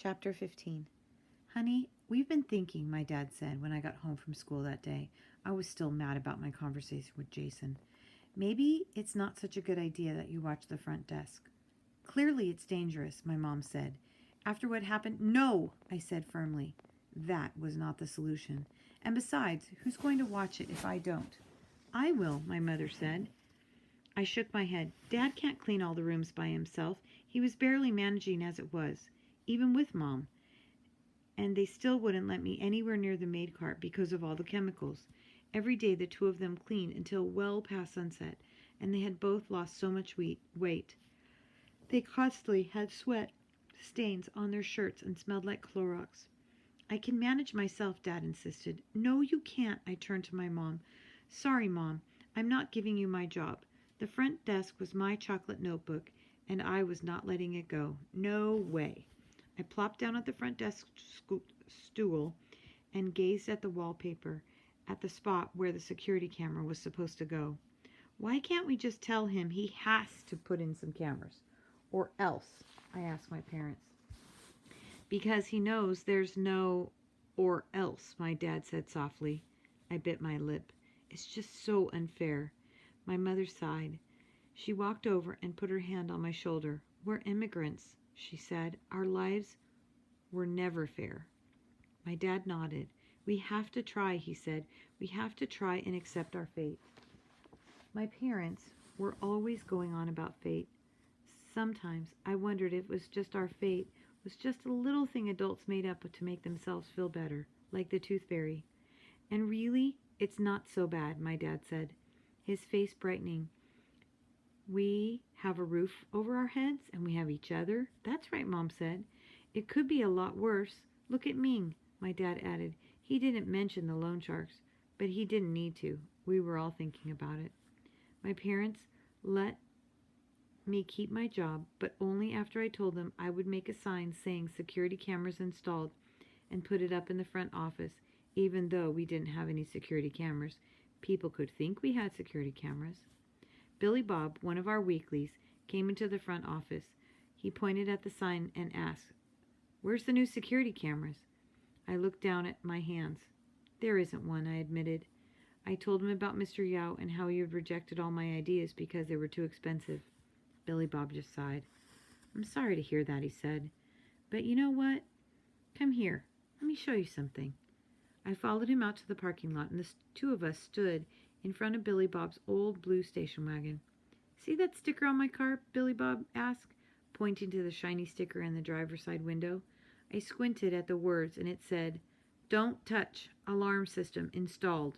Chapter 15. Honey, we've been thinking, my dad said when I got home from school that day. I was still mad about my conversation with Jason. Maybe it's not such a good idea that you watch the front desk. Clearly it's dangerous, my mom said. After what happened, no, I said firmly. That was not the solution. And besides, who's going to watch it if I don't? I will, my mother said. I shook my head. Dad can't clean all the rooms by himself. He was barely managing as it was, even with Mom. And they still wouldn't let me anywhere near the maid cart because of all the chemicals. Every day the two of them cleaned until well past sunset, and they had both lost so much weight. They constantly had sweat stains on their shirts and smelled like Clorox. I can manage myself, Dad insisted. No, you can't, I turned to my mom. Sorry, Mom, I'm not giving you my job. The front desk was my chocolate notebook, and I was not letting it go. No way. I plopped down at the front desk stool and gazed at the wallpaper, at the spot where the security camera was supposed to go. Why can't we just tell him he has to put in some cameras? Or else, I asked my parents. Because he knows there's no or else, my dad said softly. I bit my lip. It's just so unfair. My mother sighed. She walked over and put her hand on my shoulder. We're immigrants, she said. Our lives were never fair. My dad nodded. We have to try, he said. We have to try and accept our fate. My parents were always going on about fate. Sometimes I wondered if it was just our fate was just a little thing adults made up to make themselves feel better, like the tooth fairy. And really, it's not so bad, my dad said, his face brightening. We have a roof over our heads and we have each other. That's right, Mom said. It could be a lot worse. Look at Ming, my dad added. He didn't mention the loan sharks, but he didn't need to. We were all thinking about it. My parents let me keep my job, but only after I told them I would make a sign saying security cameras installed and put it up in the front office, even though we didn't have any security cameras. People could think we had security cameras. Billy Bob, one of our weeklies, came into the front office. He pointed at the sign and asked, Where's the new security cameras? I looked down at my hands. There isn't one, I admitted. I told him about Mr. Yao and how he had rejected all my ideas because they were too expensive. Billy Bob just sighed. I'm sorry to hear that, he said. But you know what? Come here. Let me show you something. I followed him out to the parking lot, and the two of us stood in front of Billy Bob's old blue station wagon. See that sticker on my car? Billy Bob asked, pointing to the shiny sticker in the driver's side window. I squinted at the words, and it said, Don't touch. Alarm system installed.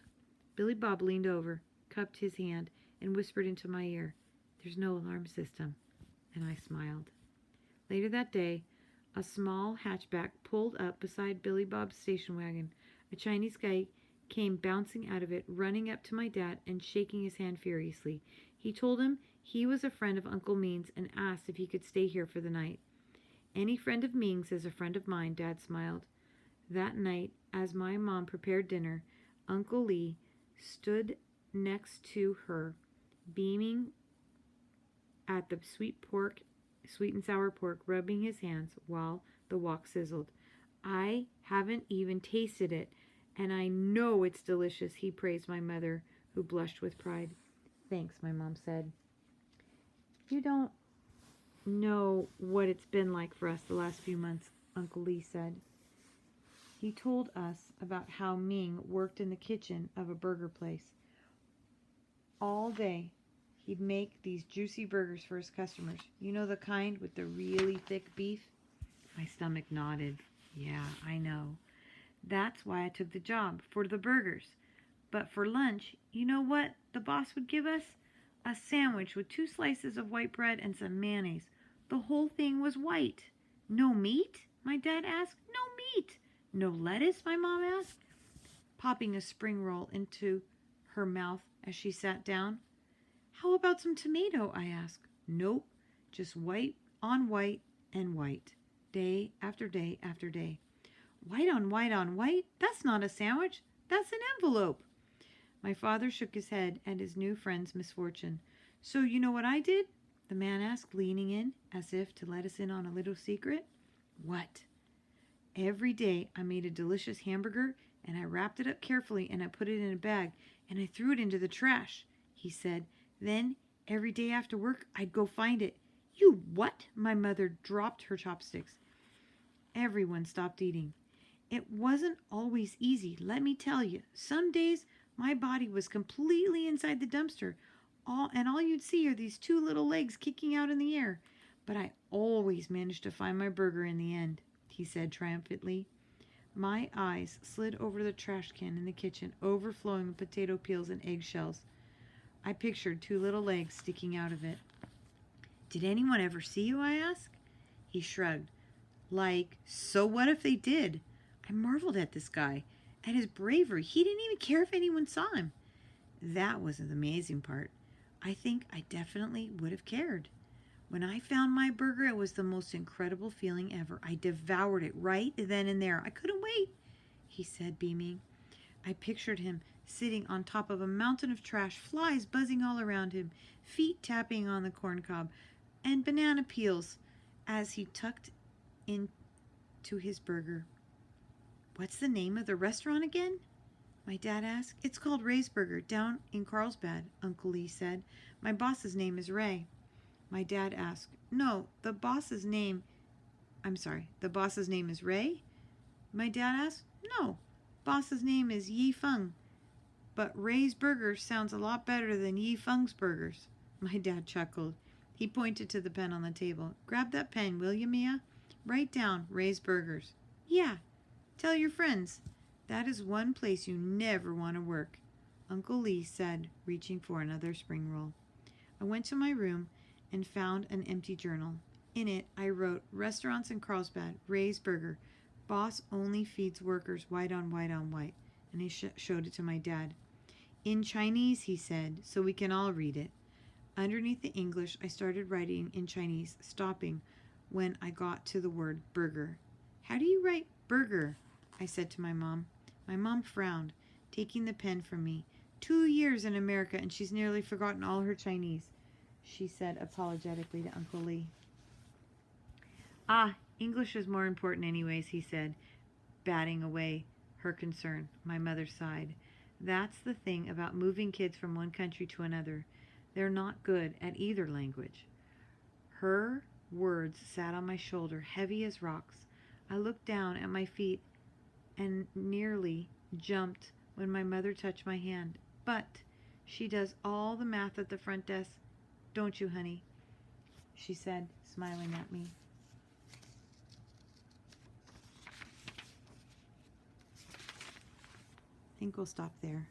Billy Bob leaned over, cupped his hand, and whispered into my ear, There's no alarm system. And I smiled. Later that day, a small hatchback pulled up beside Billy Bob's station wagon. A Chinese guy came bouncing out of it, running up to my dad and shaking his hand furiously. He told him he was a friend of Uncle Ming's and asked if he could stay here for the night. Any friend of Ming's is a friend of mine, Dad smiled. That night, as my mom prepared dinner, Uncle Lee stood next to her, beaming at the sweet and sour pork, rubbing his hands while the wok sizzled. I haven't even tasted it, and I know it's delicious, he praised my mother, who blushed with pride. Thanks, my mom said. You don't know what it's been like for us the last few months, Uncle Lee said. He told us about how Ming worked in the kitchen of a burger place. All day, he'd make these juicy burgers for his customers. You know the kind with the really thick beef? My stomach nodded. Yeah, I know. That's why I took the job, for the burgers. But for lunch, you know what the boss would give us? A sandwich with 2 slices of white bread and some mayonnaise. The whole thing was white. No meat? My dad asked. No meat. No lettuce? My mom asked, popping a spring roll into her mouth as she sat down. How about some tomato? I asked. Nope, just white on white and white. Day after day after day. White on white on white? That's not a sandwich. That's an envelope. My father shook his head at his new friend's misfortune. So you know what I did? The man asked, leaning in as if to let us in on a little secret. What? Every day I made a delicious hamburger and I wrapped it up carefully and I put it in a bag and I threw it into the trash, he said. Then every day after work I'd go find it. You what? My mother dropped her chopsticks. Everyone stopped eating. It wasn't always easy, let me tell you. Some days my body was completely inside the dumpster, all you'd see are these two little legs kicking out in the air. But I always managed to find my burger in the end, he said triumphantly. My eyes slid over the trash can in the kitchen, overflowing with potato peels and eggshells. I pictured two little legs sticking out of it. Did anyone ever see you? I asked. He shrugged. Like, so what if they did? I marveled at this guy, at his bravery. He didn't even care if anyone saw him. That was the amazing part. I think I definitely would have cared. When I found my burger, it was the most incredible feeling ever. I devoured it right then and there. I couldn't wait, he said, beaming. I pictured him sitting on top of a mountain of trash, flies buzzing all around him, feet tapping on the corn cob, and banana peels as he tucked into his burger. What's the name of the restaurant again? My dad asked. It's called Ray's Burger, down in Carlsbad, Uncle Lee said. My boss's name is Ray. My dad asked. No, the boss's name is Ray? My dad asked. No, boss's name is Yi Feng. But Ray's Burger sounds a lot better than Yi Feng's burgers. My dad chuckled. He pointed to the pen on the table. Grab that pen, will you, Mia? Write down Ray's Burgers. Yeah. Tell your friends. That is one place you never want to work, Uncle Lee said, reaching for another spring roll. I went to my room and found an empty journal. In it, I wrote, Restaurants in Carlsbad, Ray's Burger. Boss only feeds workers white on white on white. And I showed it to my dad. In Chinese, he said, so we can all read it. Underneath the English, I started writing in Chinese, stopping when I got to the word burger. How do you write burger? I said to my mom. My mom frowned, taking the pen from me. 2 years in America and she's nearly forgotten all her Chinese, she said apologetically to Uncle Lee. English is more important anyways, he said, batting away her concern. My mother sighed. That's the thing about moving kids from one country to another. They're not good at either language. Her words sat on my shoulder, heavy as rocks. I looked down at my feet and nearly jumped when my mother touched my hand. But she does all the math at the front desk, don't you, honey? She said, smiling at me. I think we'll stop there.